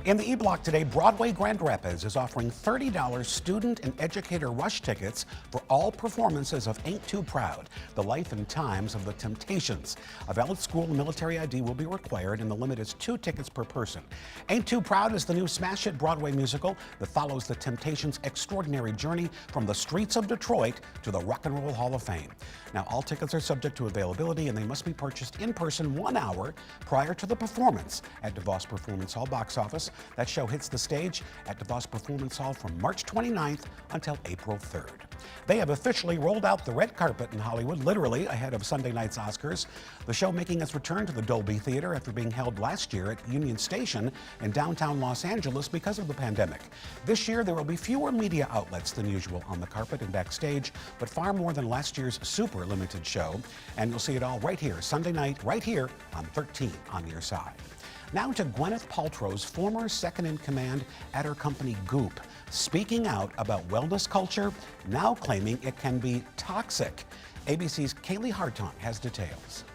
In the E-Block today, Broadway Grand Rapids is offering $30 student and educator rush tickets for all performances of Ain't Too Proud, the life and times of the Temptations. A valid school and military ID will be required, and the limit is 2 tickets per person. Ain't Too Proud is the new smash hit Broadway musical that follows the Temptations' extraordinary journey from the streets of Detroit to the Rock and Roll Hall of Fame. Now, all tickets are subject to availability, and they must be purchased in person 1 hour prior to the performance at DeVos Performance Hall box office. That show hits the stage at DeVos Performance Hall from March 29th until April 3rd. They have officially rolled out the red carpet in Hollywood, literally ahead of Sunday night's Oscars. The show making its return to the Dolby Theater after being held last year at Union Station in downtown Los Angeles because of the pandemic. This year, there will be fewer media outlets than usual on the carpet and backstage, but far more than last year's super limited show. And you'll see it all right here, Sunday night, right here on 13 on your side. Now to Gwyneth Paltrow's former second-in-command at her company Goop, speaking out about wellness culture, now claiming it can be toxic. ABC's Kaylee Hartung has details.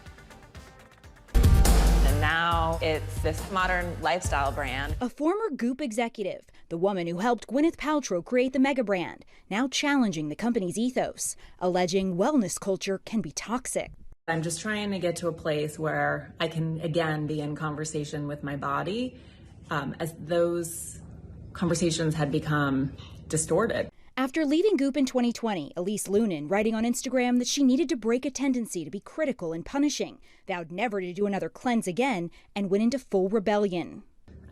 And now it's this modern lifestyle brand. A former Goop executive, the woman who helped Gwyneth Paltrow create the mega brand, now challenging the company's ethos, alleging wellness culture can be toxic. I'm just trying to get to a place where I can, again, be in conversation with my body, as those conversations had become distorted. After leaving Goop in 2020, Elise Lunin, writing on Instagram that she needed to break a tendency to be critical and punishing, vowed never to do another cleanse again, and went into full rebellion.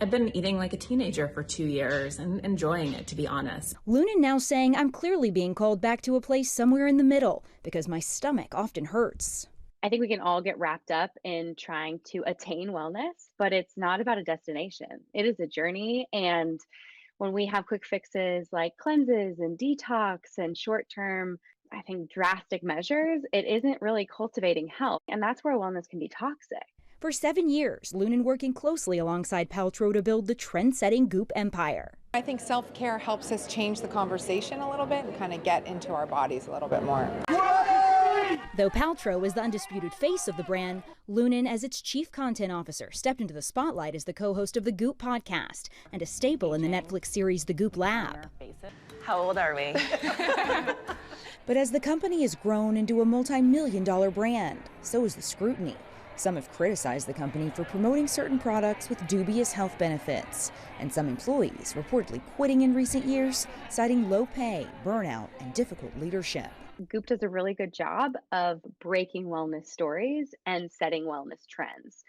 I've been eating like a teenager for 2 years and enjoying it, to be honest. Lunin now saying, I'm clearly being called back to a place somewhere in the middle because my stomach often hurts. I think we can all get wrapped up in trying to attain wellness, but it's not about a destination. It is a journey. And when we have quick fixes like cleanses and detox and short-term, I think, drastic measures, it isn't really cultivating health. And that's where wellness can be toxic. For 7 years, Lunin working closely alongside Paltrow to build the trend-setting Goop empire. I think self-care helps us change the conversation a little bit and kind of get into our bodies a little bit more. Though Paltrow is the undisputed face of the brand, Lunin, as its chief content officer, stepped into the spotlight as the co-host of the Goop podcast and a staple in the Netflix series The Goop Lab. How old are we? But as the company has grown into a multi-million-dollar brand, so is the scrutiny. Some have criticized the company for promoting certain products with dubious health benefits, and some employees reportedly quitting in recent years, citing low pay, burnout, and difficult leadership. Goop does a really good job of breaking wellness stories and setting wellness trends.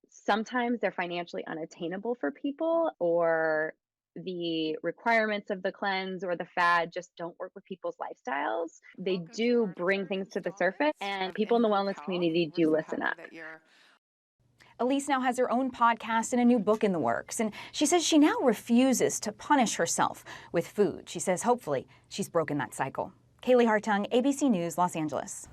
Sometimes they're financially unattainable for people, or the requirements of the cleanse or the fad just don't work with people's lifestyles. They do bring things to the surface, and people in the wellness community do listen up. Elise now has her own podcast and a new book in the works, and she says she now refuses to punish herself with food. She says hopefully she's broken that cycle. Kaylee Hartung, ABC News, Los Angeles.